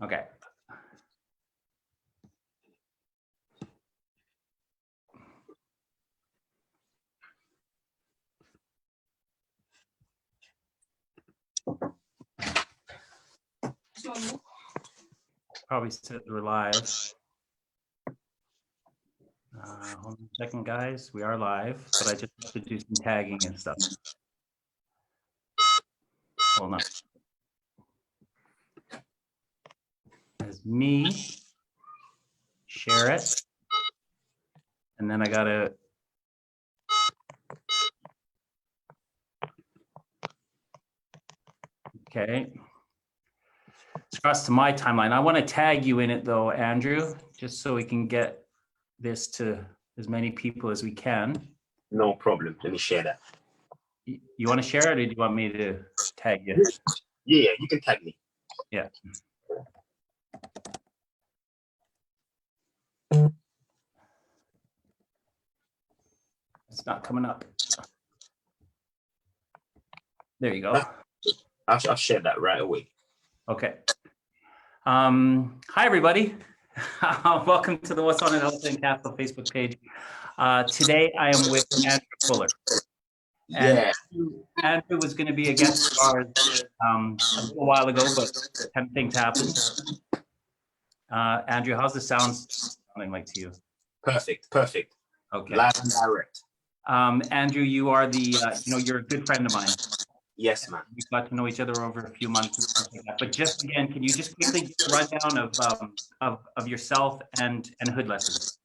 Okay. Probably said we're live. Hold on a second, guys. We are live, but I just have to do some tagging and stuff. Hold on. As me, share it, and then I gotta. Okay. It's across to my timeline. I want to tag you in it though, Andrew, just so we can get this to as many people as we can. No problem. Let me share that. You want to share it, or do you want me to tag you? Yeah, you can tag me. Yeah. It's not coming up. There you go. I'll share that right away. Okay. Hi, everybody. Welcome to the What's on an Elephant Capital Facebook page. Today, I am with Andrew Fuller. And Andrew was going to be a guest of ours a little while ago, but things happened. Andrew, how's the sound sounding like to you? Perfect, perfect. Okay. Live and direct. Andrew, you are the, you're a good friend of mine. Yes, man. We've got to know each other over a few months and stuff like that. But just again, can you just quickly give a rundown of yourself and HoodLessons?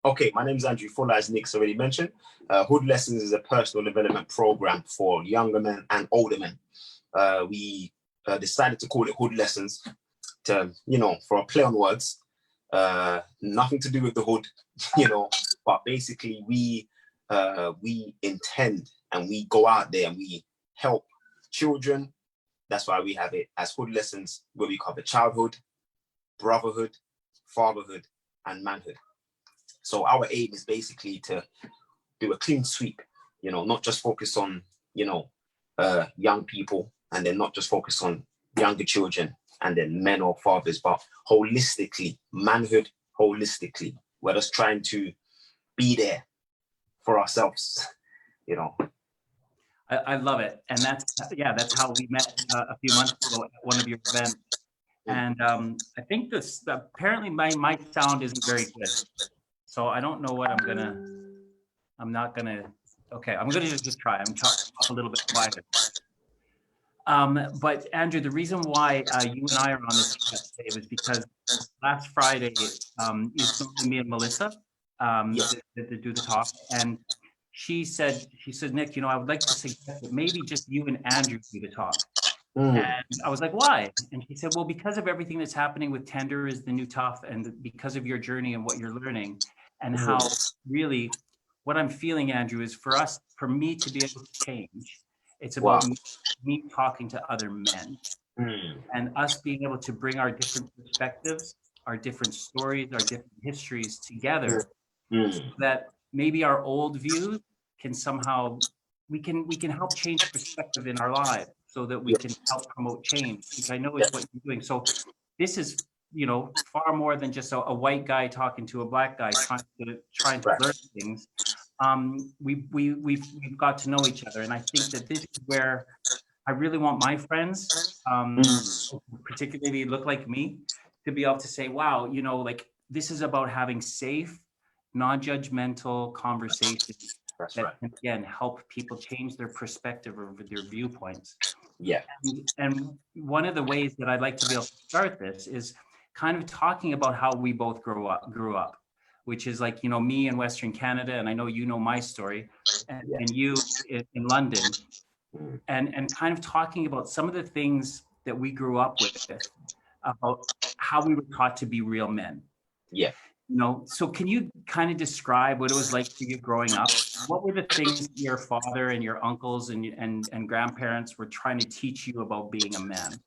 Okay, my name is Andrew Fuller, as Nick's already mentioned. HoodLessons is a personal development program for younger men and older men. We decided to call it HoodLessons to, for a play on words. Nothing to do with the hood, but basically we intend and we go out there and we help children. That's why we have it as HoodLessons, where we cover childhood, brotherhood, fatherhood, and manhood. So our aim is basically to do a clean sweep, not just focus on, young people, and then not just focus on younger children and then men or fathers, but holistically, manhood, holistically. We're just trying to be there for ourselves, I love it. And that's how we met a few months ago at one of your events. And I think apparently my sound isn't very good. So I don't know what I'm not gonna, okay, I'm gonna just try. I'm talking a little bit quieter. But Andrew, the reason why you and I are on this chat today was because last Friday, it's me and Melissa to do the talk. And she said, Nick, I would like to suggest that maybe just you and Andrew do the talk. And I was like, why? And she said, well, because of everything that's happening with Tender is the New Tough, and because of your journey and what you're learning, and how really what I'm feeling, Andrew, is for me to be able to change, it's about me talking to other men and us being able to bring our different perspectives, our different stories, our different histories together, so that maybe our old views can somehow, we can help change perspective in our lives so that we can help promote change, which I know is what you're doing. So this is, far more than just a white guy talking to a black guy trying to learn things. We've got to know each other, and I think that this is where I really want my friends, particularly look like me, to be able to say, wow, this is about having safe, non-judgmental conversations that can, again, help people change their perspective or their viewpoints. Yeah. And one of the ways that I'd like to be able to start this is kind of talking about how we both grew up, which is like, me in Western Canada, and I know my story, and you in London, and kind of talking about some of the things that we grew up with, about how we were taught to be real men. Yeah. So can you kind of describe what it was like for you growing up? What were the things your father and your uncles and grandparents were trying to teach you about being a man?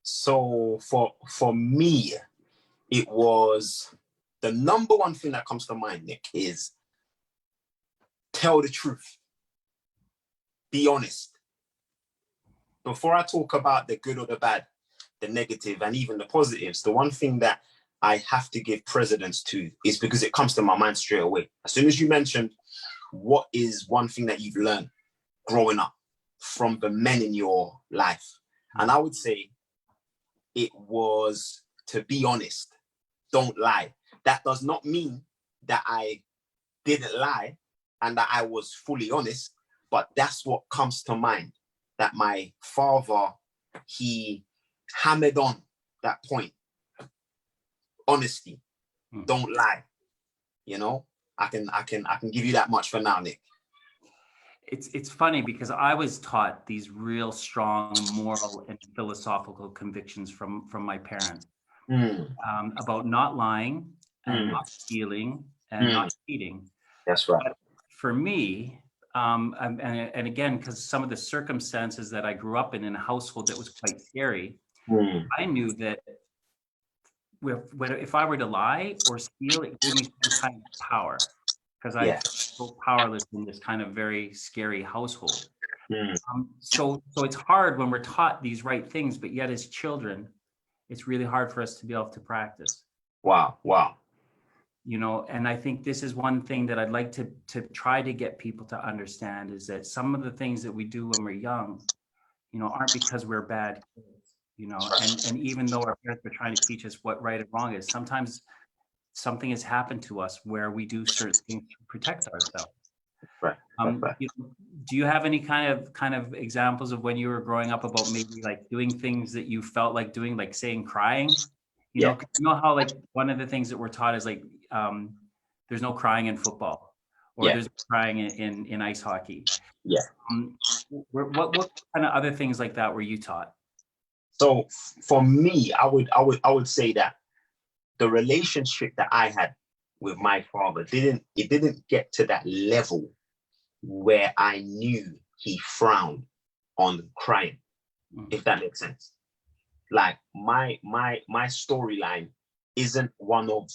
So for me, it was the number one thing that comes to mind, Nick, is tell the truth. Be honest. Before I talk about the good or the bad, the negative and even the positives, the one thing that I have to give precedence to is because it comes to my mind straight away. As soon as you mentioned, what is one thing that you've learned growing up from the men in your life? And I would say it was to be honest, don't lie. That does not mean that I didn't lie and that I was fully honest, but that's what comes to mind, that my father, he hammered on that point. Honesty, don't lie. You know, I can give you that much for now, Nick. It's funny because I was taught these real strong moral and philosophical convictions from my parents about not lying and not stealing and not cheating. That's right. But for me, and again, because some of the circumstances that I grew up in a household that was quite scary, I knew that if I were to lie or steal, it gave me some kind of power, because I felt so powerless in this kind of very scary household. So it's hard when we're taught these right things, but yet as children, it's really hard for us to be able to practice. Wow. You know, and I think this is one thing that I'd like to try to get people to understand, is that some of the things that we do when we're young, you know, aren't because we're bad kids, you know, and even though our parents are trying to teach us what right and wrong is, sometimes something has happened to us where we do certain things to protect ourselves. Right. Do you have any kind of examples of when you were growing up about maybe like doing things that you felt like doing, like saying crying? You know how like one of the things that we're taught is like there's no crying in football, or there's crying in ice hockey. What kind of other things like that were you taught? So for me, I would say that the relationship that I had with my father didn't get to that level where I knew he frowned on crying, if that makes sense. Like my storyline isn't one of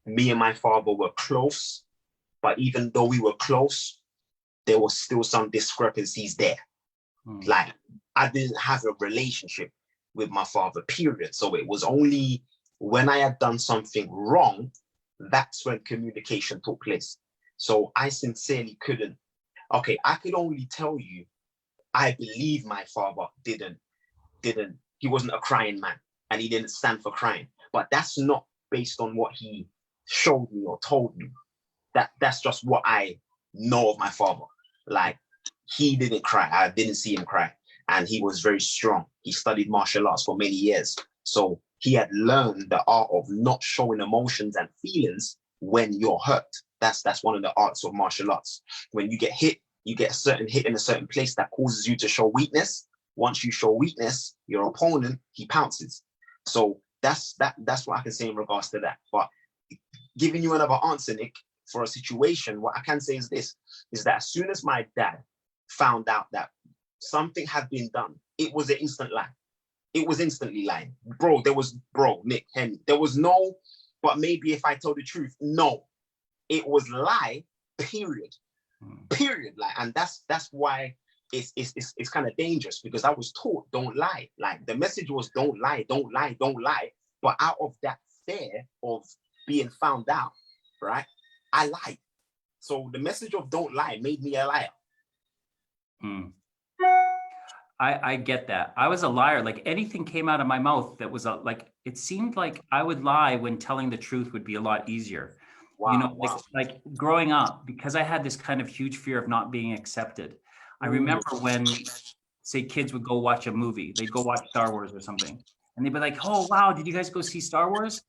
me and my father were close, but even though we were close, there was still some discrepancies there. Like I didn't have a relationship with my father, period. So it was only when I had done something wrong, that's when communication took place. So I sincerely couldn't. Okay, I could only tell you, I believe my father didn't. He wasn't a crying man, and he didn't stand for crying. But that's not based on what he showed me or told me. That's just what I know of my father. Like, he didn't cry. I didn't see him cry, and he was very strong. He studied martial arts for many years, so he had learned the art of not showing emotions and feelings when you're hurt. That's one of the arts of martial arts. When you get hit, you get a certain hit in a certain place that causes you to show weakness. Once you show weakness, your opponent, he pounces. So that's what I can say in regards to that. But giving you another answer, Nick, for a situation, what I can say is this, is that as soon as my dad found out that something had been done, it was an instant lie. It was instantly lying. Nick, Henry, there was no, but maybe if I told the truth, no. It was lie, period. Period. Like, and that's why it's kind of dangerous, because I was taught don't lie. Like, the message was don't lie, don't lie, don't lie. But out of that fear of being found out, right, I lied. So the message of don't lie made me a liar. I get that. I was a liar. Like, anything came out of my mouth that was like, it seemed like I would lie when telling the truth would be a lot easier. Wow, you know, like growing up, because I had this kind of huge fear of not being accepted. I remember when, say, kids would go watch a movie, they'd go watch Star Wars or something, and they'd be like, "Oh, wow, did you guys go see Star Wars?"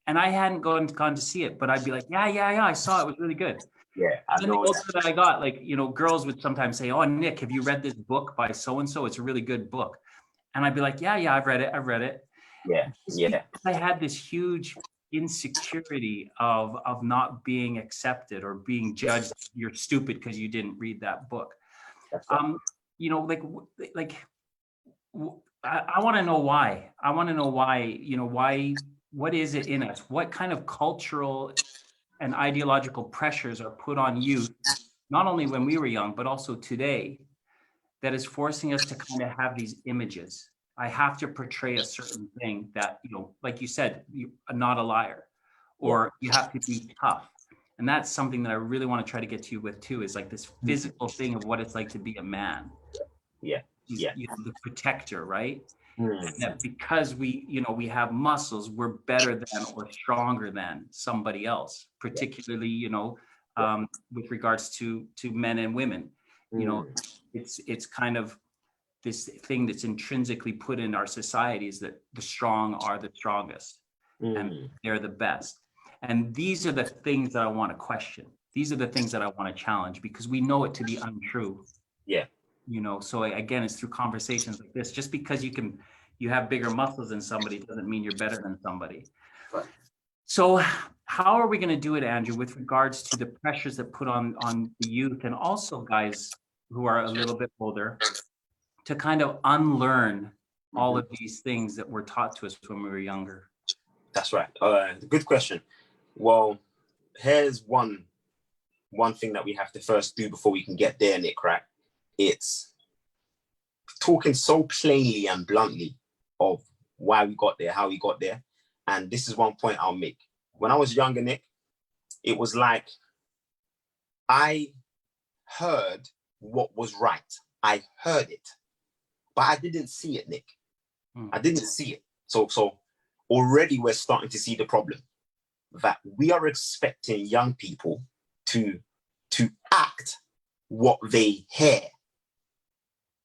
And I hadn't gone to see it, but I'd be like, yeah, I saw it. It was really good. Yeah, I know that I got, like, you know, girls would sometimes say, "Oh, Nick, have you read this book by so-and-so? It's a really good book." And I'd be like, yeah, I've read it. Yeah. I had this huge insecurity of not being accepted or being judged. You're stupid because you didn't read that book. You know, I want to know why. I want to know why, you know, what is it in us? What kind of cultural and ideological pressures are put on youth, not only when we were young, but also today, that is forcing us to kind of have these images I have to portray a certain thing that, you know, like you said, you are not a liar, or you have to be tough. And that's something that I really want to try to get to you with too, is like this physical thing of what it's like to be a man. Yeah. Yeah. You know, the protector, right? Mm. And that because we, you know, we have muscles, we're better than or stronger than somebody else, particularly, you know, with regards to men and women. You know, Mm. it's kind of this thing that's intrinsically put in our society, is that the strong are the strongest and Mm. they're the best. And these are the things that I want to question. These are the things that I want to challenge, because we know it to be untrue. Yeah. You know, so again, it's through conversations like this. Just because you have bigger muscles than somebody doesn't mean you're better than somebody. Right. So how are we going to do it, Andrew, with regards to the pressures that put on the youth, and also guys who are a little bit older, to kind of unlearn all of these things that were taught to us when we were younger? That's right. Good question. Well, here's one thing that we have to first do before we can get there, Nick, right? It's talking so plainly and bluntly of why we got there, how we got there. And this is one point I'll make. When I was younger, Nick, it was like I heard what was right. I heard it, but I didn't see it, Nick. I didn't see it. So already we're starting to see the problem, that we are expecting young people to act what they hear,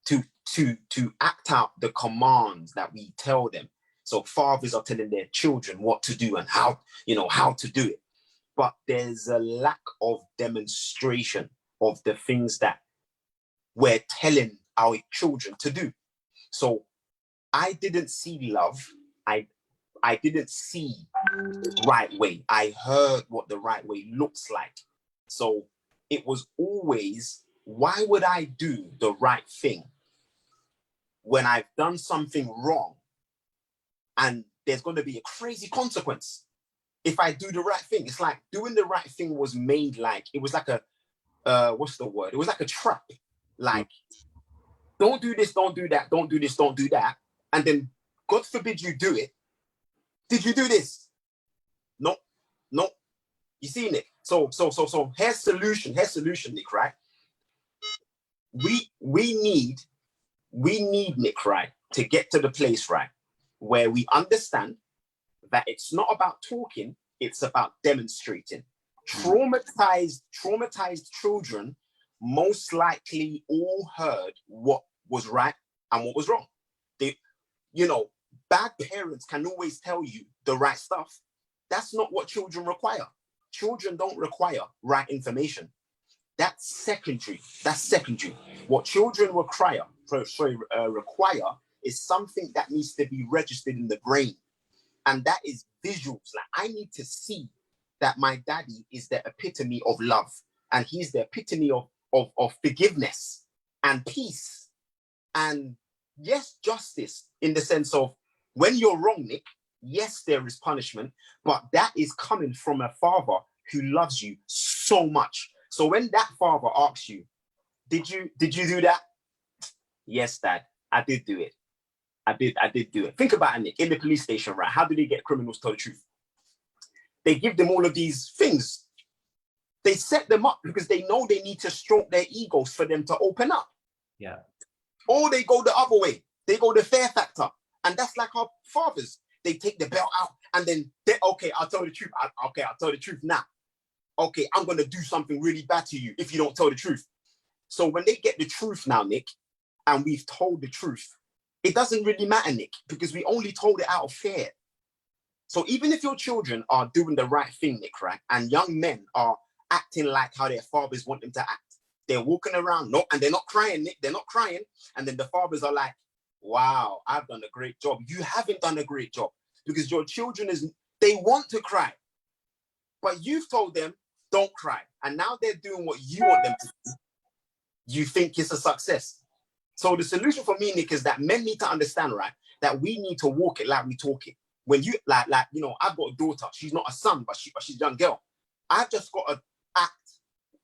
to act out the commands that we tell them. So fathers are telling their children what to do and how to do it. But there's a lack of demonstration of the things that we're telling our children to do. So I didn't see love. I didn't see the right way. I heard what the right way looks like. So it was always, why would I do the right thing when I've done something wrong and there's going to be a crazy consequence if I do the right thing? It's like doing the right thing was made like, it was like a, what's the word? It was like a trap. Like, don't do this, don't do that, don't do this, don't do that. And then, God forbid you do it. Did you do this? No, no. You see, Nick? So here's solution, Nick, right? We need, Nick, right, to get to the place, right, where we understand that it's not about talking, it's about demonstrating. Traumatized children most likely all heard what was right and what was wrong. They, bad parents can always tell you the right stuff. That's not what children require. Children don't require right information. That's secondary. What children require is something that needs to be registered in the brain. And that is visuals. Like, I need to see that my daddy is the epitome of love. And he's the epitome of forgiveness and peace. And yes, justice, in the sense of, when you're wrong, Nick, yes, there is punishment, but that is coming from a father who loves you so much. So when that father asks you, did you do that? Yes, Dad, I did do it. I did do it. Think about it, Nick. In the police station, right? How do they get criminals to tell the truth? They give them all of these things. They set them up because they know they need to stroke their egos for them to open up. Yeah. Or they go the other way. They go the fear factor. And that's like our fathers. They take the belt out and then okay, I'll tell the truth. I'll tell the truth now. Okay, I'm going to do something really bad to you if you don't tell the truth. So when they get the truth now, Nick, and we've told the truth, it doesn't really matter, Nick, because we only told it out of fear. So even if your children are doing the right thing, Nick, right, and young men are acting like how their fathers want them to act, they're walking around, and they're not crying, Nick, they're not crying. And then the fathers are like, wow, I've done a great job. You haven't done a great job, because your children they want to cry, but you've told them, don't cry. And now they're doing what you want them to do. You think it's a success. So the solution for me, Nick, is that men need to understand, right, that we need to walk it like we talk it. When you, I've got a daughter. She's not a son, but she's a young girl. I've just got to act.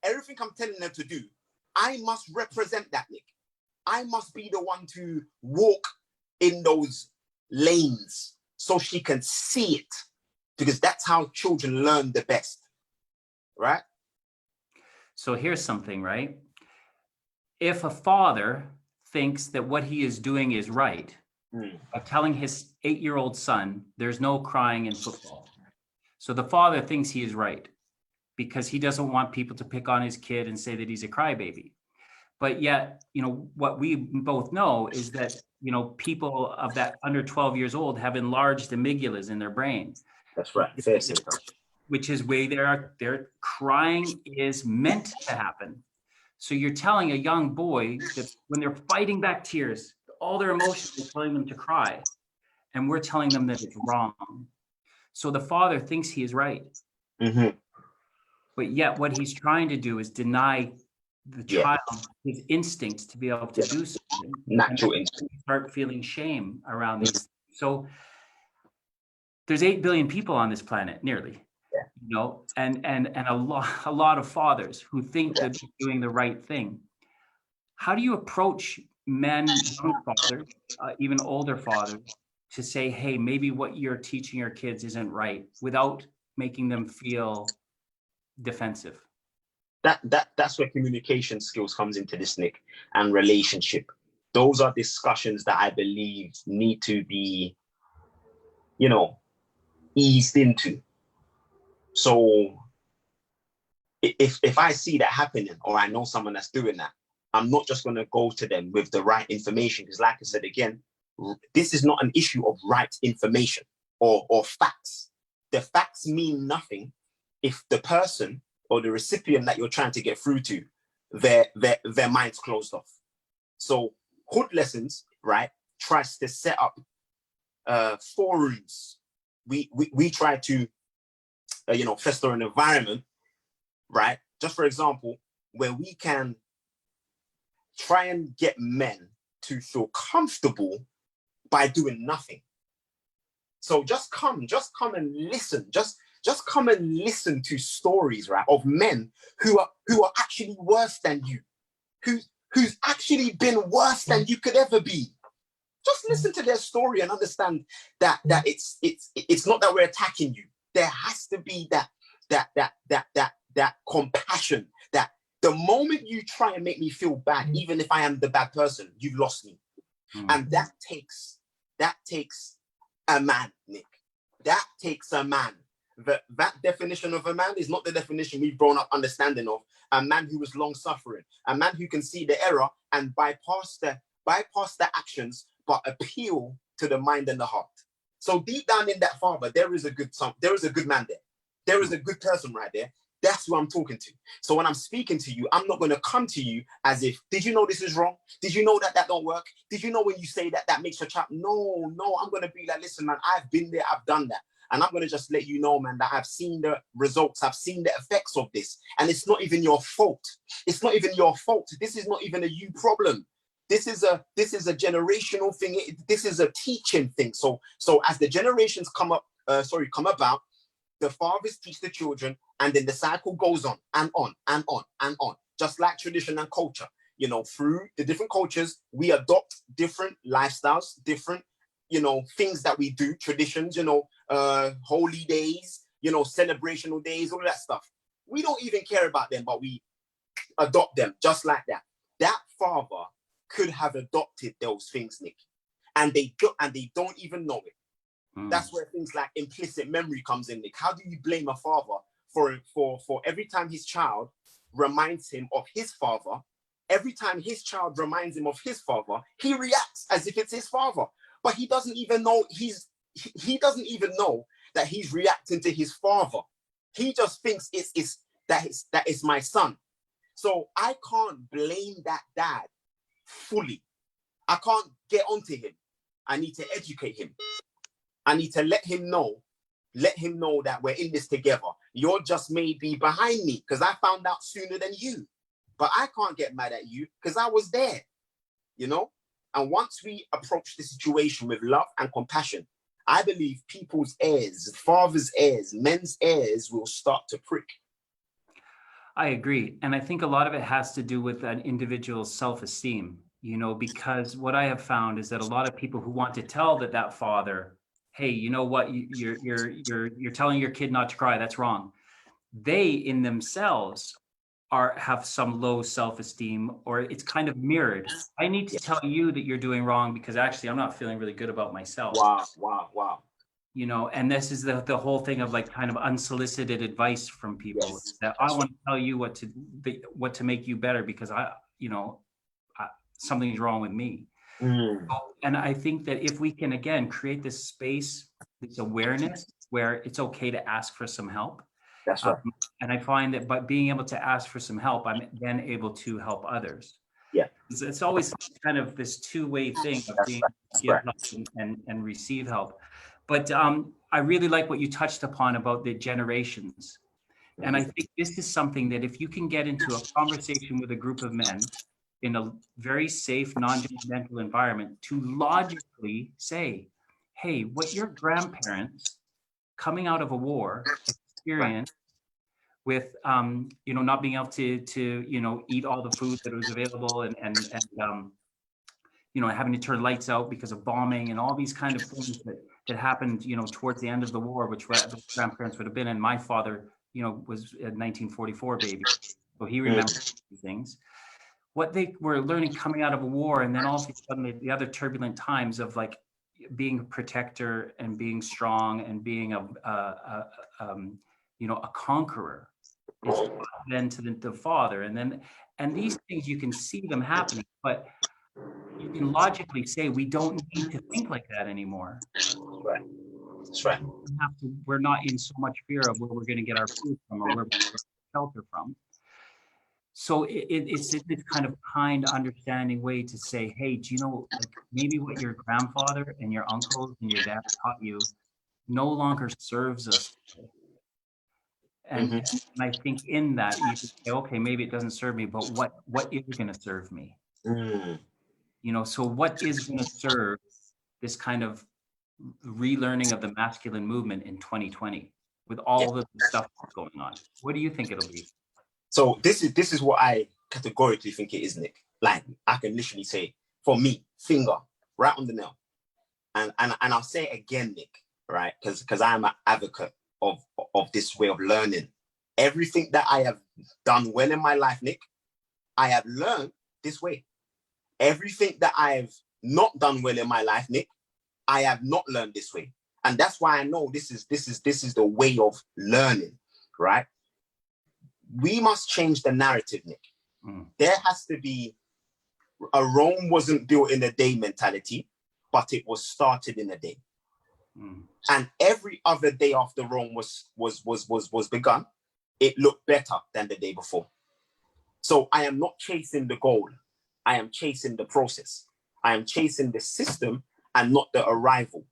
Everything I'm telling them to do, I must represent that, Nick. I must be the one to walk in those lanes so she can see it, because that's how children learn the best, right? So here's something, right? If a father thinks that what he is doing is right, of telling his 8-year-old son, there's no crying in football. So the father thinks he is right because he doesn't want people to pick on his kid and say that he's a crybaby. But yet, what we both know is that, people of that under 12 years old have enlarged amygdalas in their brain. That's right. Fair say. Which is where their crying is meant to happen. So you're telling a young boy that when they're fighting back tears, all their emotions are telling them to cry. And we're telling them that it's wrong. So the father thinks he is right. Mm-hmm. But yet what he's trying to do is deny the child his instincts to be able to do something. Natural instinct. Start feeling shame around these. So there's 8 billion people on this planet, nearly. And a lot of fathers who think that they're doing the right thing. How do you approach men, young fathers, even older fathers, to say, hey, maybe what you're teaching your kids isn't right, without making them feel defensive? That's where communication skills comes into this, Nick, and relationship. Those are discussions that I believe need to be, eased into. So if I see that happening, or I know someone that's doing that, I'm not just going to go to them with the right information, because like I said, again, this is not an issue of right information or facts. The facts mean nothing if the person or the recipient that you're trying to get through to, their mind's closed off. So HoodLessons, right, tries to set up forums. We try to foster an environment, right? Just for example, where we can try and get men to feel comfortable by doing nothing. So just come and listen. Just come and listen to stories, right, of men who are actually worse than you, who's actually been worse than you could ever be. Just listen to their story and understand that it's not that we're attacking you. There has to be that compassion, that the moment you try and make me feel bad, even if I am the bad person, you've lost me. And that takes a man, Nick. That takes a man. That definition of a man is not the definition we've grown up understanding of. A man who is long suffering, a man who can see the error and bypass the actions, but appeal to the mind and the heart. So deep down in that father, there is a good man there. There is a good person right there. That's who I'm talking to. So when I'm speaking to you, I'm not going to come to you as if, did you know this is wrong? Did you know that don't work? Did you know when you say that makes your child? No, I'm going to be like, listen, man, I've been there, I've done that. And I'm going to just let you know, man, that I've seen the results. I've seen the effects of this. And it's not even your fault. It's not even your fault. This is not even a you problem. This is a generational thing. This is a teaching thing. So as the generations come about, the fathers teach the children, and then the cycle goes on and on and on and on. Just like tradition and culture, through the different cultures, we adopt different lifestyles, different, things that we do, traditions, holy days, celebrational days, all that stuff. We don't even care about them, but we adopt them just like that. That father could have adopted those things, Nick, and they don't even know it. That's where things like implicit memory comes in, Nick. How do you blame a father for every time his child reminds him of his father? Every time his child reminds him of his father, he reacts as if it's his father, but he doesn't even know he doesn't even know that he's reacting to his father. He just thinks it's my son. So I can't blame that dad fully. I can't get onto him. I need to educate him. I need to let him know that we're in this together. You're just maybe behind me because I found out sooner than you. But I can't get mad at you because I was there, And once we approach the situation with love and compassion, I believe people's ears, fathers' ears, men's ears will start to prick. I agree. And I think a lot of it has to do with an individual's self-esteem. you know, because what I have found is that a lot of people who want to tell that father, hey, you know what, you're telling your kid not to cry, that's wrong. They in themselves have some low self-esteem, or it's kind of mirrored. I need to tell you that you're doing wrong because actually I'm not feeling really good about myself. Wow. You know, and this is the whole thing of like kind of unsolicited advice from people, Yes, that I that's want to tell you what to make you better because you know, something's wrong with me. right. And I think that if we can again create this space, this awareness where it's okay to ask for some help. That's Um, right. and I find that by being able to ask for some help, I'm then able to help others. Yeah, It's always kind of this two-way thing of that's being right. able to That's give right. help and receive help. But I really like what you touched upon about the generations. And I think this is something that if you can get into a conversation with a group of men in a very safe, non-judgmental environment to logically say, hey, what your grandparents coming out of a war Right. experienced with you know, not being able to you know, eat all the food that was available, and you know, having to turn lights out because of bombing and all these kind of things that happened, you know, towards the end of the war, which the grandparents would have been. And my father, you know, was a 1944 baby, so he remembers these things. What they were learning coming out of a war, and then all of a sudden the other turbulent times of like being a protector and being strong and being you know, a conqueror is taught then to the father, and these things you can see them happening, but you can logically say we don't need to think like that anymore. Right. That's right. We're not in so much fear of where we're going to get our food from or where we're going to get shelter from. So it's this kind of kind, understanding way to say, hey, do you know, like maybe what your grandfather and your uncles and your dad taught you no longer serves us. And I think in that you can say, okay, maybe it doesn't serve me, but what is going to serve me? Mm. You know, so what is going to serve this kind of relearning of the masculine movement in 2020 with Yeah. all the stuff that's going on? What do you think it'll be? So this is what I categorically think it is, Nick. Like I can literally say, for me, finger right on the nail. And I'll say it again, Nick, right? Because I am an advocate of this way of learning. Everything that I have done well in my life, Nick, I have learned this way. Everything that I've not done well in my life, Nick, I have not learned this way. And that's why I know this is the way of learning, right? We must change the narrative, Nick. There has to be a Rome wasn't built in a day mentality, but it was started in a day. And every other day after Rome was begun, it looked better than the day before. So I am not chasing the goal. I am chasing the process. I am chasing the system and not the arrival.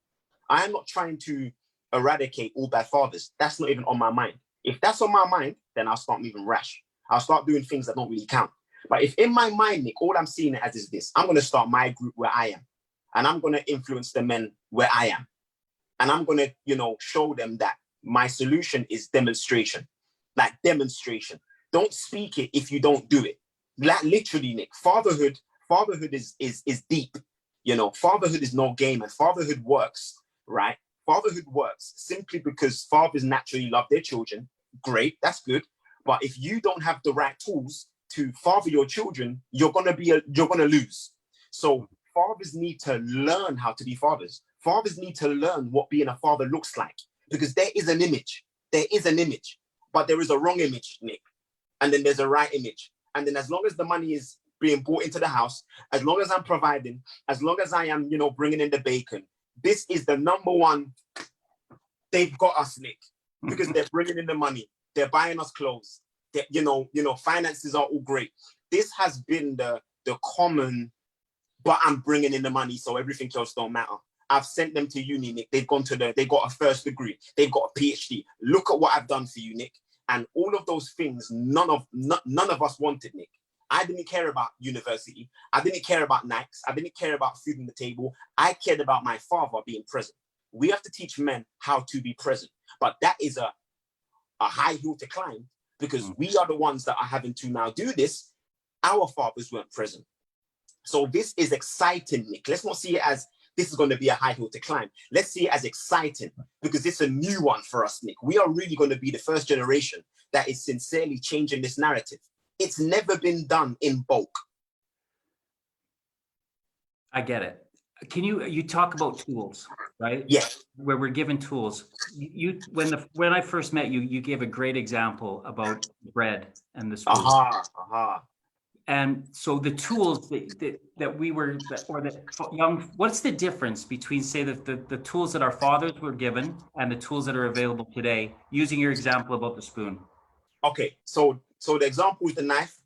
I am not trying to eradicate all bad fathers. That's not even on my mind. If that's on my mind, then I'll start moving rash. I'll start doing things that don't really count. But if in my mind, Nick, all I'm seeing it as is this, I'm going to start my group where I am. And I'm going to influence the men where I am. And I'm going to, you know, show them that my solution is demonstration. Like demonstration. Don't speak it if you don't do it. Like literally, Nick, fatherhood is deep. You know, fatherhood is no game, and fatherhood works, right? Fatherhood works simply because fathers naturally love their children. Great, that's good. But if you don't have the right tools to father your children, you're gonna lose. So fathers need to learn how to be fathers. Fathers need to learn what being a father looks like, because there is an image. There is an image, but there is a wrong image, Nick. And then there's a right image. And then as long as the money is being brought into the house, as long as I'm providing, as long as I am, you know, bringing in the bacon, this is the number one. They've got us, Nick, because they're bringing in the money. They're buying us clothes. You know, finances are all great. This has been the common, but I'm bringing in the money, so everything else don't matter. I've sent them to uni, Nick. They got a first degree. They've got a PhD. Look at what I've done for you, Nick. And all of those things, none of us wanted, Nick. I didn't care about university. I didn't care about Nikes. I didn't care about food on the table. I cared about my father being present. We have to teach men how to be present. But that is a high hill to climb, because we are the ones that are having to now do this. Our fathers weren't present. So this is exciting, Nick. Let's not see it as this is going to be a high hill to climb. Let's see it as exciting because it's a new one for us, Nick. We are really going to be the first generation that is sincerely changing this narrative. It's never been done in bulk. I get it. Can you talk about tools, right? Yeah. Where we're given tools. When I first met you, you gave a great example about bread and the spoon. And so the tools what's the difference between, say, the tools that our fathers were given and the tools that are available today, using your example about the spoon? Okay, so the example with the knife,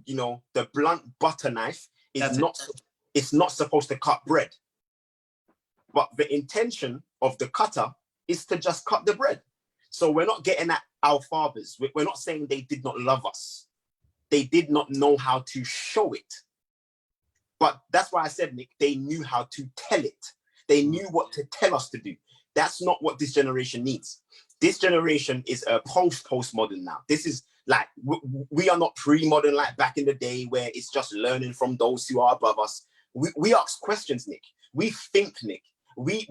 you know, the blunt butter knife it's not supposed to cut bread. But the intention of the cutter is to just cut the bread. So we're not getting at our fathers. We're not saying they did not love us. They did not know how to show it. But that's why I said, Nick, they knew how to tell it. They knew what to tell us to do. That's not what this generation needs. This generation is a postmodern now. This is like, we are not pre-modern like back in the day where it's just learning from those who are above us. We ask questions, Nick. We think, Nick. We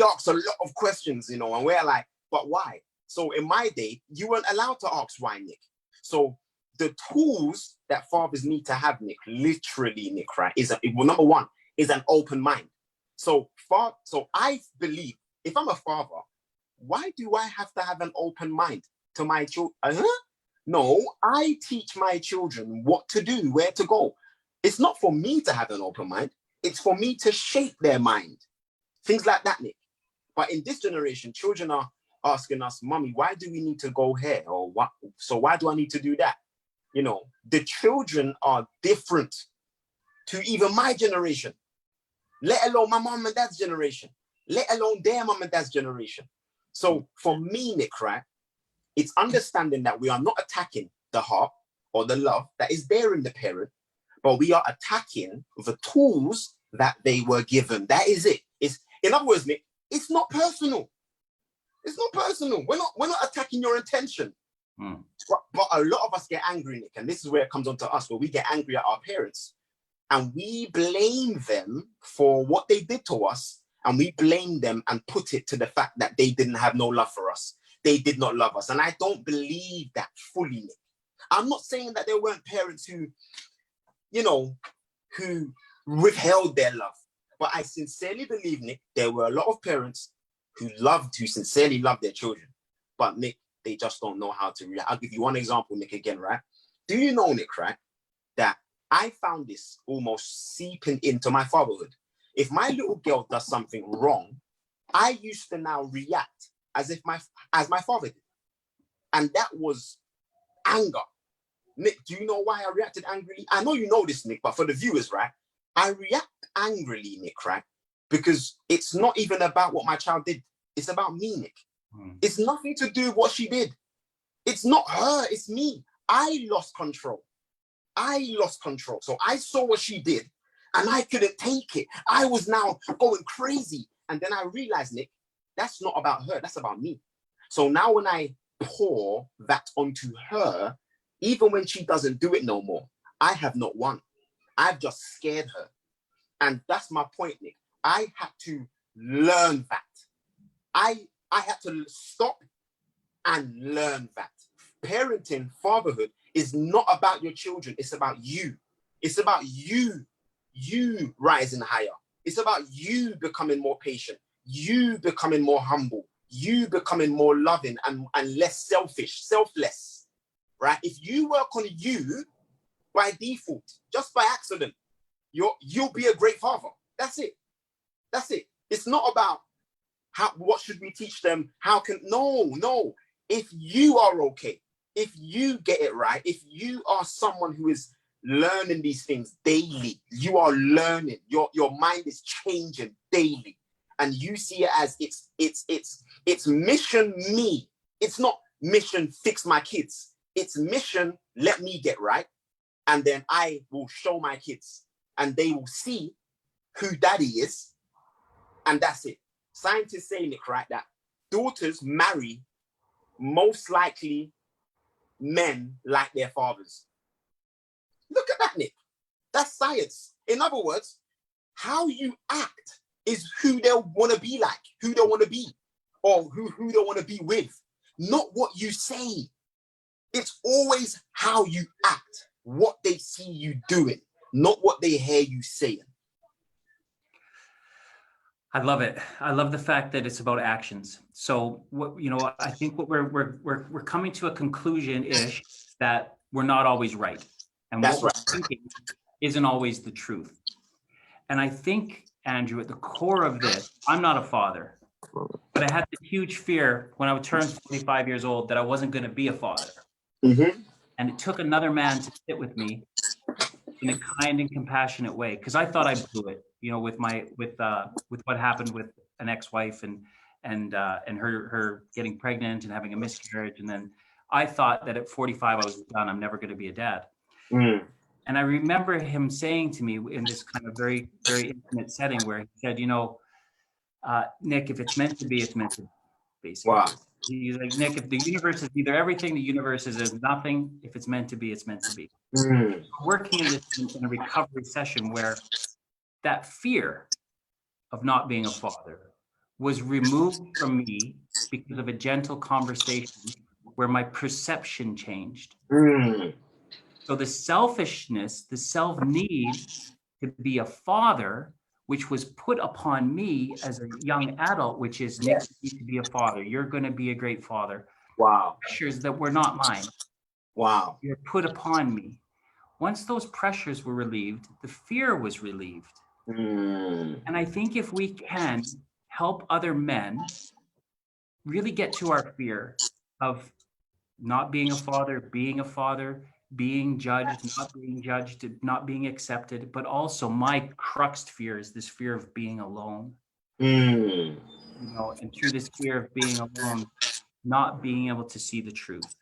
ask a lot of questions, you know, and we're like, but why? So in my day, you weren't allowed to ask why, Nick. So the tools that fathers need to have, Nick, literally, Nick, right, number one, is an open mind. So I believe if I'm a father, why do I have to have an open mind to my children? No, I teach my children what to do, where to go. It's not for me to have an open mind. It's for me to shape their mind. Things like that, Nick. But in this generation, children are asking us, Mommy, why do we need to go here? Or what? So why do I need to do that? You know, the children are different to even my generation, let alone my mom and dad's generation, let alone their mom and dad's generation. So for me, Nick, right, it's understanding that we are not attacking the heart or the love that is there in the parent, but we are attacking the tools that they were given. That is it. In other words, Nick, it's not personal. It's not personal. We're not attacking your intention. But a lot of us get angry, Nick, and this is where it comes on to us, where we get angry at our parents and we blame them for what they did to us, and we blame them and put it to the fact that they didn't have no love for us. They did not love us. And I don't believe that fully, Nick. I'm not saying that there weren't parents who, you know, who withheld their love. But I sincerely believe, Nick, there were a lot of parents who sincerely loved their children. But, Nick, they just don't know how to react. I'll give you one example, Nick, again, right? Do you know, Nick, right, that I found this almost seeping into my fatherhood? If my little girl does something wrong, I used to now react as my father did. And that was anger. Nick, do you know why I reacted angrily? I know you know this, Nick, but for the viewers, right? I react angrily, Nick, right? Because it's not even about what my child did. It's about me, Nick. It's nothing to do with what she did. It's not her, it's me. I lost control. So I saw what she did and I couldn't take it. I was now going crazy. And then I realized, Nick, that's not about her, that's about me. So now when I pour that onto her, even when she doesn't do it no more, I have not won. I've just scared her. And that's my point, Nick. I had to learn that. I had to stop and learn that. Parenting, fatherhood is not about your children. It's about you. It's about you rising higher. It's about you becoming more patient, you becoming more humble, you becoming more loving and less selfless, right? If you work on you by default, just by accident, you'll be a great father. That's it. It's not about what should we teach them? No. If you are okay, if you get it right, if you are someone who is learning these things daily, you are learning, your mind is changing daily, and you see it as it's mission me. It's not mission fix my kids. It's mission let me get right, and then I will show my kids, and they will see who daddy is, and that's it. Scientists say, Nick, right, that daughters marry most likely men like their fathers. Look at that, Nick. That's science. In other words, how you act is who they'll want to be like, who they want to be, or who they want to be with. Not what you say. It's always how you act, what they see you doing, not what they hear you saying. I love it. I love the fact that it's about actions. So what, you know, I think what we're coming to a conclusion-ish that we're not always right. And That's what right. we're thinking isn't always the truth. And I think, Andrew, at the core of this, I'm not a father, but I had the huge fear when I turned 45 years old that I wasn't going to be a father. Mm-hmm. And it took another man to sit with me in a kind and compassionate way, because I thought I blew it, you know, with what happened with an ex-wife and her getting pregnant and having a miscarriage, and then I thought that at 45 I was done. I'm never going to be a dad. Mm. And I remember him saying to me in this kind of very, very intimate setting where he said, you know, Nick, if it's meant to be, it's meant to be, basically. Wow. He's like, Nick, if the universe is either everything, the universe is nothing. If it's meant to be, it's meant to be. Mm. Working in a recovery session where that fear of not being a father was removed from me because of a gentle conversation where my perception changed. Mm. So the selfishness, the self-need to be a father, which was put upon me as a young adult, which is, Nick, you need to be a father. You're going to be a great father. Wow. Pressures that were not mine. Wow. You're put upon me. Once those pressures were relieved, the fear was relieved. Mm. And I think if we can help other men really get to our fear of not being a father, being judged, not being accepted, but also my crux fear is this fear of being alone. Mm. You know, and through this fear of being alone, not being able to see the truth.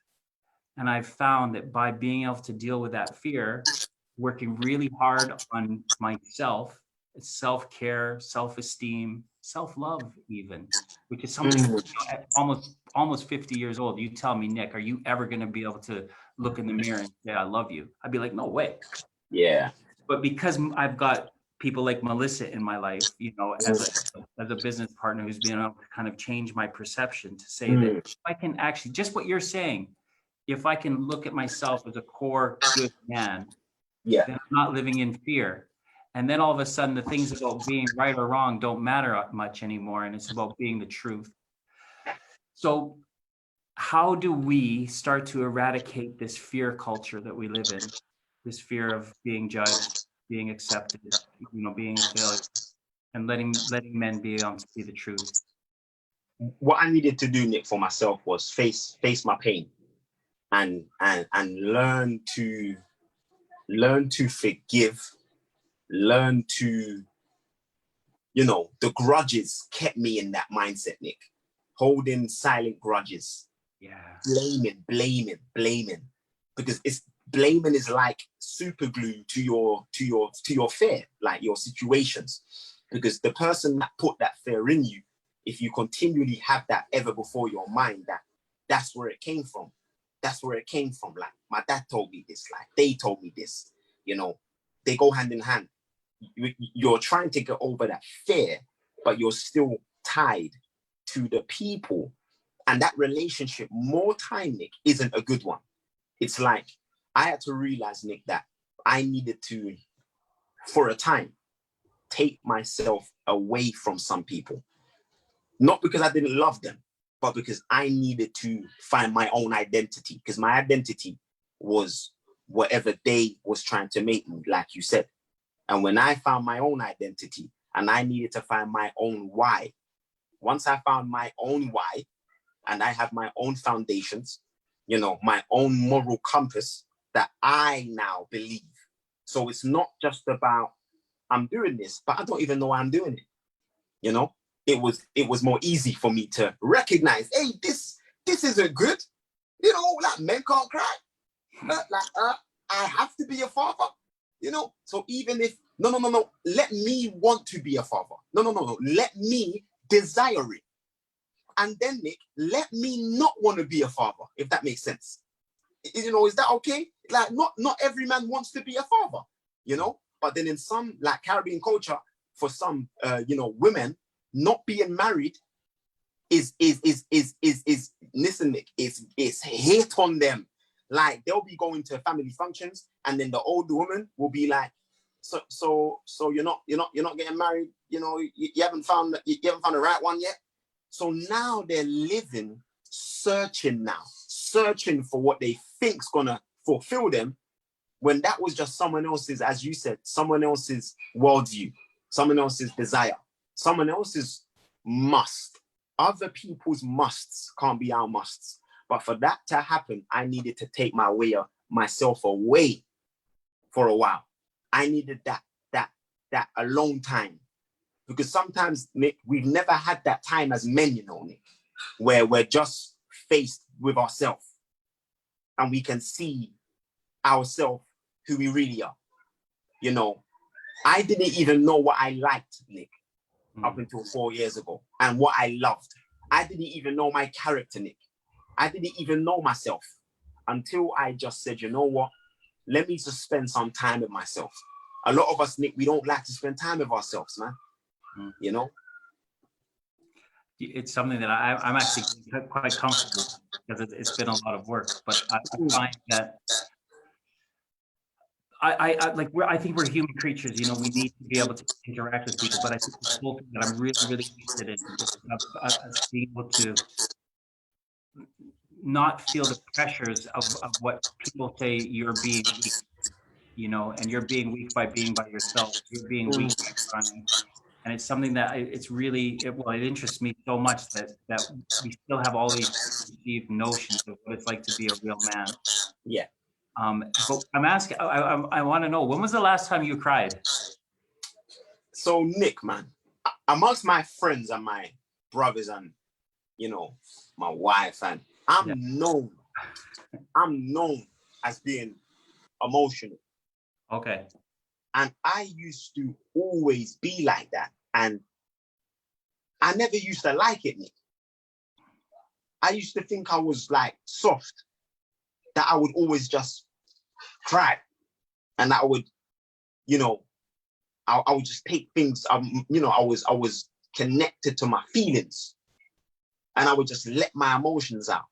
And I've found that by being able to deal with that fear, working really hard on myself, self-care, self-esteem, self-love even, which is something, you know, at almost 50 years old, you tell me, Nick, are you ever going to be able to look in the mirror and say, I love you? I'd be like, no way. Yeah. But because I've got people like Melissa in my life, you know, as a business partner who's been able to kind of change my perception to say that if I can actually, just what you're saying, if I can look at myself as a core good man, Yeah. then I'm not living in fear. And then all of a sudden, the things about being right or wrong don't matter much anymore. And it's about being the truth. So how do we start to eradicate this fear culture that we live in? This fear of being judged, being accepted, you know, being a failure, and letting men be able to see the truth. What I needed to do, Nick, for myself was face my pain and learn to forgive, learn to, you know, the grudges kept me in that mindset, Nick. Holding silent grudges. Yeah. Blaming. Because it's blaming is like super glue to your fear, like your situations. Because the person that put that fear in you, if you continually have that ever before your mind, that's where it came from. That's where it came from. Like, my dad told me this, like they told me this, you know, they go hand in hand. You're trying to get over that fear, but you're still tied to the people. And that relationship, more time, Nick, isn't a good one. It's like, I had to realize, Nick, that I needed to, for a time, take myself away from some people. Not because I didn't love them, but because I needed to find my own identity. Because my identity was whatever they was trying to make me, like you said. And when I found my own identity and I needed to find my own why, once I found my own why and I have my own foundations, you know, my own moral compass that I now believe. So it's not just about I'm doing this, but I don't even know why I'm doing it. You know, it was more easy for me to recognize, hey, this isn't good. You know, like men can't cry. I have to be a father. You know, so even if no, let me want to be a father. No, let me desire it. And then, Nick, let me not want to be a father, if that makes sense. You know, is that okay? Like, not every man wants to be a father, you know? But then in some like Caribbean culture, for some women, not being married is listen, Nick, is hate on them. Like they'll be going to family functions, and then the older woman will be like, so you're not getting married, you haven't found the right one yet. So now they're living, searching for what they think's gonna fulfill them, when that was just someone else's, as you said, someone else's worldview, someone else's desire, someone else's must. Other people's musts can't be our musts. But for that to happen, I needed to take myself away for a while. I needed that alone time. Because sometimes, Nick, we've never had that time as men, Nick, where we're just faced with ourselves and we can see ourselves, who we really are. I didn't even know what I liked, Nick, up until 4 years ago, and what I loved. I didn't even know my character, Nick. I didn't even know myself until I just said, you know what? Let me just spend some time with myself. A lot of us, Nick, we don't like to spend time with ourselves, man. It's something that I'm actually quite comfortable with, because it's been a lot of work. But I find that I think we're human creatures. We need to be able to interact with people. But I think the whole thing that I'm really, really interested in is being able to not feel the pressures of what people say you're being weak, and you're being weak by being by yourself. You're being weak by crying. And it's something that it interests me so much that we still have all these preconceived notions of what it's like to be a real man. Yeah. But I'm asking, I want to know, when was the last time you cried? So Nick, man, amongst my friends and my brothers and, my wife, and I'm known as being emotional. Okay. And I used to always be like that. And I never used to like it, Nick. I used to think I was like soft, that I would always just cry. And I would, I would just take things, I was connected to my feelings. And I would just let my emotions out.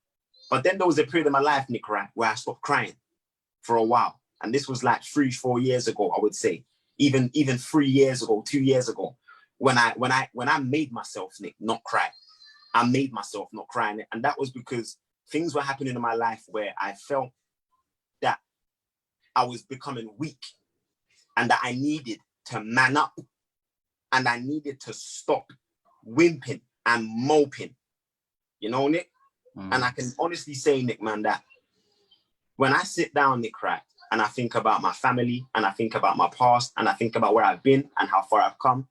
But then there was a period in my life, Nick, right, where I stopped crying for a while. And this was like 3-4 years ago, I would say. Even 3 years ago, 2 years ago, when I made myself, Nick, not cry. I made myself not cry. And that was because things were happening in my life where I felt that I was becoming weak and that I needed to man up and I needed to stop whimpering and moping. Nick? And I can honestly say, Nick, man, that when I sit down, Nick, right, and I think about my family, and I think about my past, and I think about where I've been and how far I've come,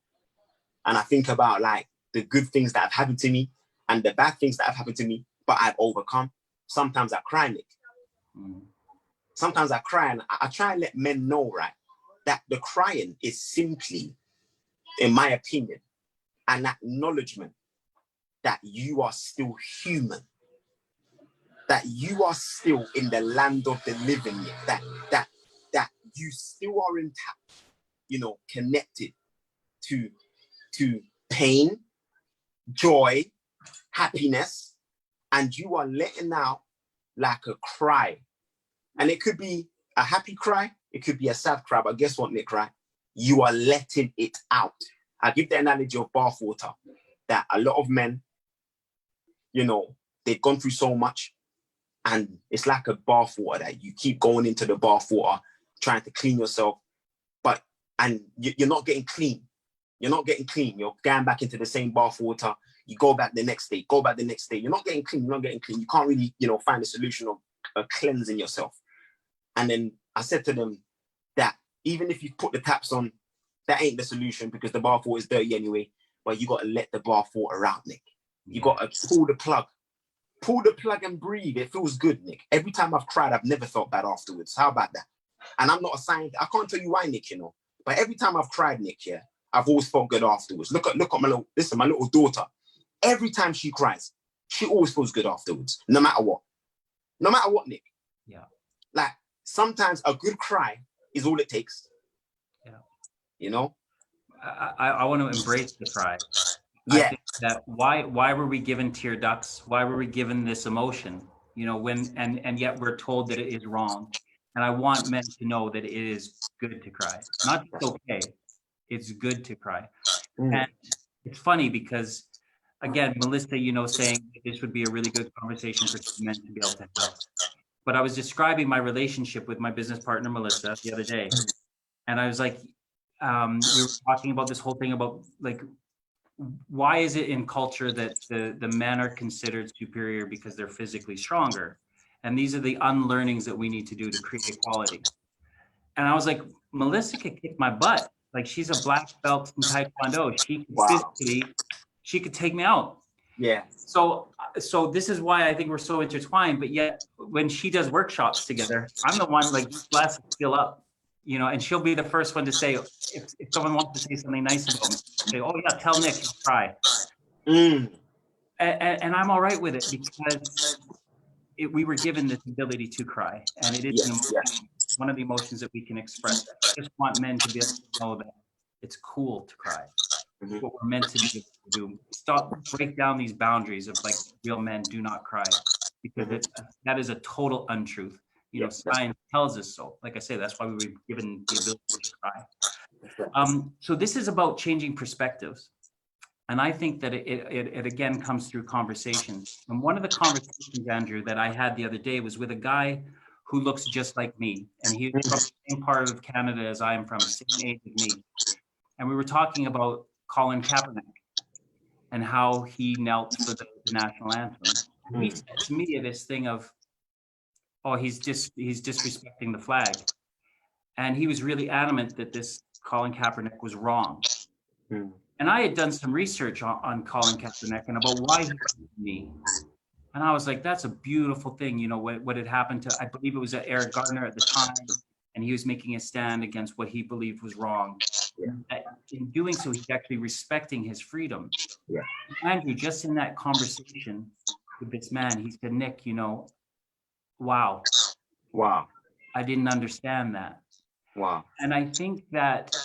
and I think about like the good things that have happened to me and the bad things that have happened to me, but I've overcome. Sometimes I cry, Nick. Sometimes I cry, and I try and let men know, right, that the crying is simply, in my opinion, an acknowledgement that you are still human, that you are still in the land of the living, that you still are intact, connected to pain, joy, happiness, and you are letting out like a cry. And it could be a happy cry, it could be a sad cry, but guess what, Nick, right? You are letting it out. I give the analogy of bathwater, that a lot of men, they've gone through so much, and it's like a bathwater that you keep going into the bathwater, trying to clean yourself, and you're not getting clean. You're not getting clean. You're going back into the same bathwater. You go back the next day, You're not getting clean. You can't really, find a solution of cleansing yourself. And then I said to them that even if you put the taps on, that ain't the solution, because the bathwater is dirty anyway. But you got to let the bathwater out, Nick. You got to pull the plug and breathe. It feels good, Nick. Every time I've cried, I've never felt bad afterwards. How about that? And I'm not a scientist. I can't tell you why, Nick, but every time I've cried, Nick, I've always felt good afterwards. Look at my little daughter. Every time she cries, she always feels good afterwards, no matter what. No matter what, Nick. Yeah. Like sometimes a good cry is all it takes. Yeah. you know? I want to embrace the cry. I Yeah. think that why were we given tear ducts? Why were we given this emotion? You know, and yet we're told that it is wrong. And I want men to know that it is good to cry. Not just okay. It's good to cry. And it's funny because, again, Melissa, you know, saying this would be a really good conversation for two men to be able to have. But I was describing my relationship with my business partner, Melissa, the other day. And I was like, we were talking about this whole thing about like, why is it in culture that the men are considered superior because they're physically stronger? And these are the unlearnings that we need to do to create equality. And I was like, Melissa could kick my butt. Like, she's a black belt in Taekwondo. She could physically, she could take me out. Yeah. So this is why I think we're so intertwined. But yet, when she does workshops together, I'm the one like blessed to feel up, you know, and she'll be the first one to say, if someone wants to say something nice about me, say, oh yeah, tell Nick he'll cry. And I'm all right with it because we were given this ability to cry, and it is one of the emotions that we can express. I just want men to be able to know that it's cool to cry. It's what we're meant to be able to do. Break down these boundaries of like real men do not cry, because that is a total untruth. You know, science tells us so. Like I say, that's why we were given the ability to cry. So this is about changing perspectives. And I think that it again comes through conversations. And one of the conversations, Andrew, that I had the other day was with a guy who looks just like me. And he's from the same part of Canada as I am from, same age as me. And we were talking about Colin Kaepernick and how he knelt for the national anthem. And he said to me this thing of, oh, he's disrespecting the flag. And he was really adamant that this Colin Kaepernick was wrong. And I had done some research on Colin Kaepernick and about why he was me. And I was like, that's a beautiful thing. You know, what had happened to, I believe it was Eric Gardner at the time, and he was making a stand against what he believed was wrong. In doing so, he's actually respecting his freedom. Andrew, just in that conversation with this man, he said, Nick, you know, wow, I didn't understand that. And I think that,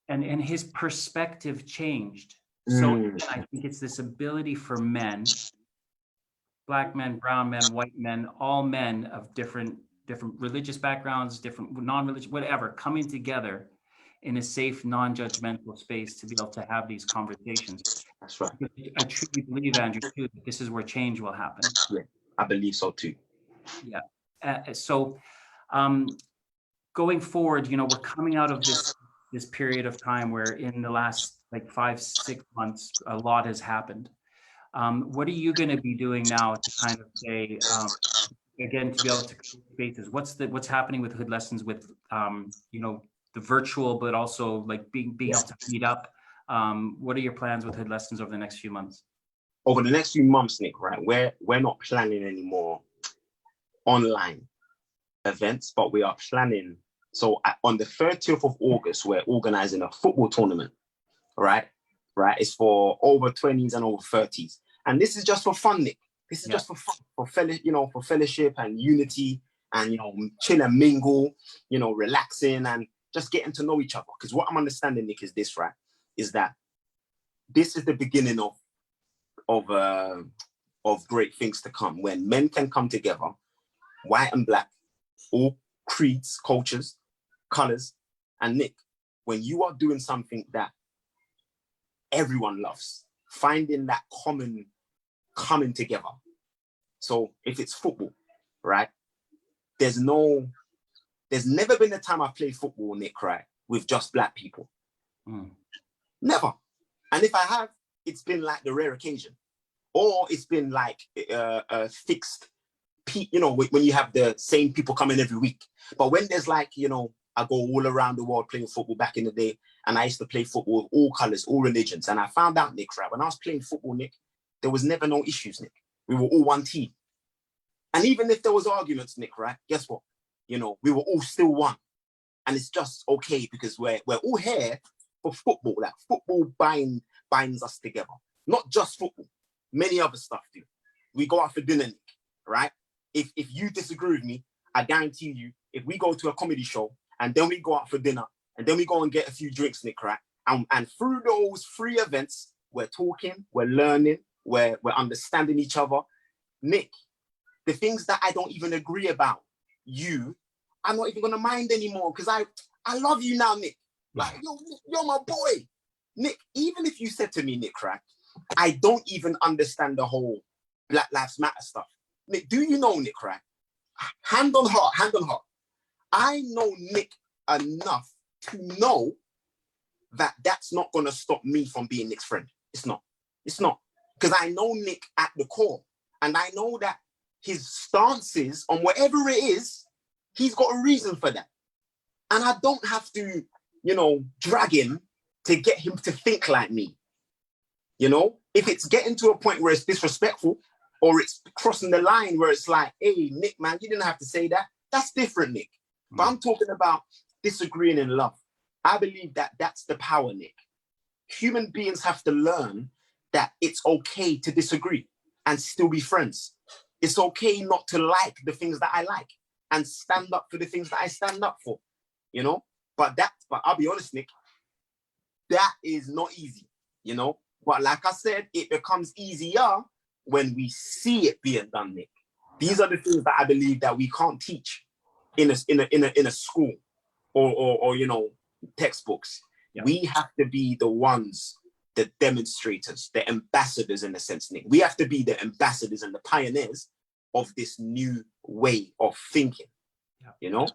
and his perspective changed. So I think it's this ability for men, black men, brown men, white men, all men of different religious backgrounds, different non-religious, whatever, coming together in a safe, non-judgmental space to be able to have these conversations. That's right. I truly believe, Andrew, too, that this is where change will happen. Yeah, I believe so too. Yeah. So going forward, you know, we're coming out of this period of time where in the last like 5-6 months, a lot has happened. What are you going to be doing now to kind of say, again, to be able to create spaces? What's happening with HoodLessons with, you know, the virtual, but also like being able to meet up? What are your plans with HoodLessons over the next few months? Over the next few months, Nick, right? We're not planning any more online events, but we are planning. So on the 30th of August, we're organizing a football tournament, right? It's for over 20s and over 30s. And this is just for fun, Nick. This is just for fun, for fellowship and unity and, you know, chill and mingle, you know, relaxing and just getting to know each other. Because what I'm understanding, Nick, is this, right? Is that this is the beginning of great things to come, when men can come together, white and black, all creeds, cultures, colors. And Nick, when you are doing something that everyone loves, finding that common coming together. So if it's football, right? There's never been a time I've played football, Nick, right, with just black people. Never. And if I have, it's been like the rare occasion, or it's been like a fixed, you know, when you have the same people coming every week. But when there's like, you know, I go all around the world playing football back in the day, and I used to play football with all colors, all religions. And I found out, Nick, right, when I was playing football, Nick, there was never no issues, Nick. We were all one team. And even if there was arguments, Nick, right, guess what? You know, we were all still one. And it's just okay because we're all here for football. Like football binds us together. Not just football. Many other stuff do. We go out for dinner, Nick, right? If you disagree with me, I guarantee you, if we go to a comedy show and then we go out for dinner, and then we go and get a few drinks, Nick, right? And through those 3 events, we're talking, we're learning, we're understanding each other. Nick, the things that I don't even agree about, I'm not even gonna mind anymore because I love you now, Nick. Like, you're my boy. Nick, even if you said to me, Nick, right, I don't even understand the whole Black Lives Matter stuff. Nick, do you know, Nick, right? Hand on heart, I know Nick enough to know that that's not gonna stop me from being Nick's friend. It's not. Because I know Nick at the core, and I know that his stances on whatever it is, he's got a reason for that. And I don't have to, drag him to get him to think like me. If it's getting to a point where it's disrespectful or it's crossing the line where it's like, hey, Nick, man, you didn't have to say that. That's different, Nick. But I'm talking about disagreeing in love. I believe that that's the power, Nick. Human beings have to learn that it's okay to disagree and still be friends. It's okay not to like the things that I like and stand up for the things that I stand up for, But I'll be honest, Nick, that is not easy, But like I said, it becomes easier when we see it being done, Nick. These are the things that I believe that we can't teach in a school or textbooks. Yeah. We have to be the ones, the demonstrators, the ambassadors in a sense, Nick. We have to be the ambassadors and the pioneers of this new way of thinking. Yeah.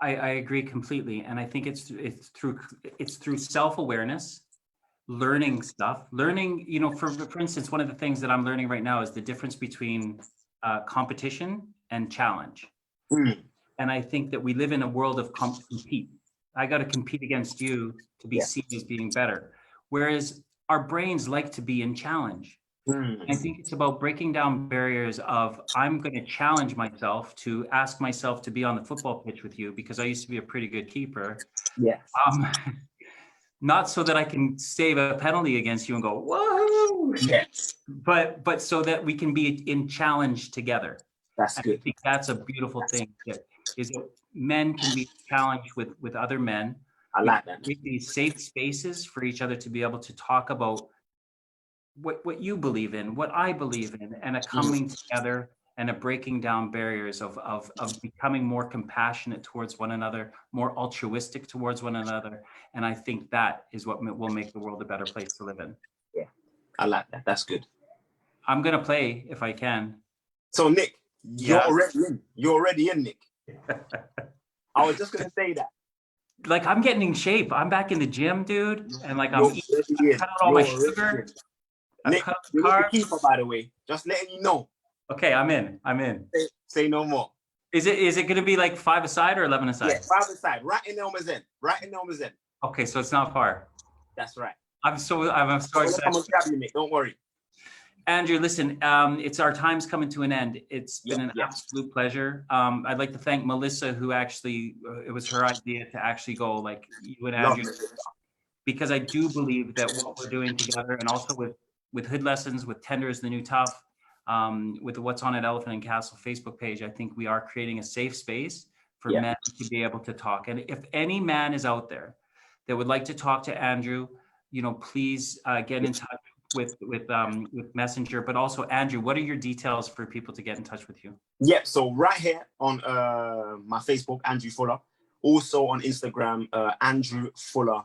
I agree completely, and I think it's through self-awareness, learning stuff, for instance, one of the things that I'm learning right now is the difference between competition and challenge. And I think that we live in a world of compete. I got to compete against you to be seen as being better, whereas our brains like to be in challenge. I think it's about breaking down barriers of, I'm going to challenge myself to ask myself to be on the football pitch with you because I used to be a pretty good keeper. Yeah. Not so that I can save a penalty against you and go, whoa. Yeah. But so that we can be in challenge together. That's good. I think that's a beautiful thing, is that men can be challenged with other men. I like that. We these safe spaces for each other to be able to talk about what you believe in, what I believe in, and a coming together and a breaking down barriers of becoming more compassionate towards one another, more altruistic towards one another. And I think that is what will make the world a better place to live in. Yeah, I like that. That's good. I'm going to play if I can. So Nick, you're already in. You're already in, Nick. I was just going to say that. Like, I'm getting in shape. I'm back in the gym, dude. And like, I'm cutting out all my sugar. Nick, you're the keeper, by the way. Just letting you know. Okay, I'm in. Say no more. Is it going to be like 5 aside or 11 aside? Yeah, 5 aside. Right in Elmer's end. Okay, so it's not far. That's right. I'm so excited. I'm gonna grab you, Nick. Don't worry. Andrew, listen, it's our time's coming to an end. It's been an absolute pleasure. I'd like to thank Melissa, who actually, it was her idea to actually go like you and Andrew, because I do believe that what we're doing together, and also with HoodLessons, with Tender is the New Tough, with the What's On at Elephant and Castle Facebook page, I think we are creating a safe space for men to be able to talk. And if any man is out there that would like to talk to Andrew, please get in touch with Messenger. But also, Andrew, what are your details for people to get in touch with you? Yeah, so right here on my Facebook, Andrew Fuller. Also on Instagram, Andrew Fuller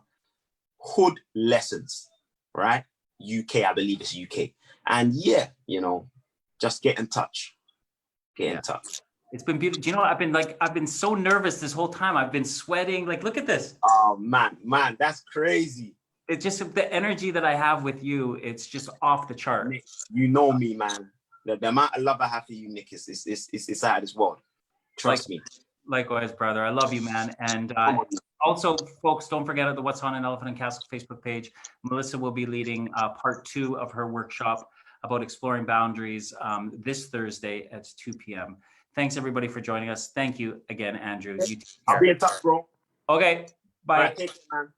HoodLessons, right? UK, I believe it's UK. And just get in touch. Get in touch. It's been beautiful. Do you know what? I've been so nervous this whole time. I've been sweating. Like, look at this. Oh man, that's crazy. It's just the energy that I have with you. It's just off the chart. Nick, you know me, man. The amount of love I have for you, Nick, is out of this world. Trust me. Likewise, brother. I love you, man. And also, folks, don't forget the What's On an Elephant and Castle Facebook page. Melissa will be leading part 2 of her workshop about exploring boundaries this Thursday at 2 p.m. Thanks, everybody, for joining us. Thank you again, Andrew. I'll be in touch, bro. Okay. Bye. All right, take care, man.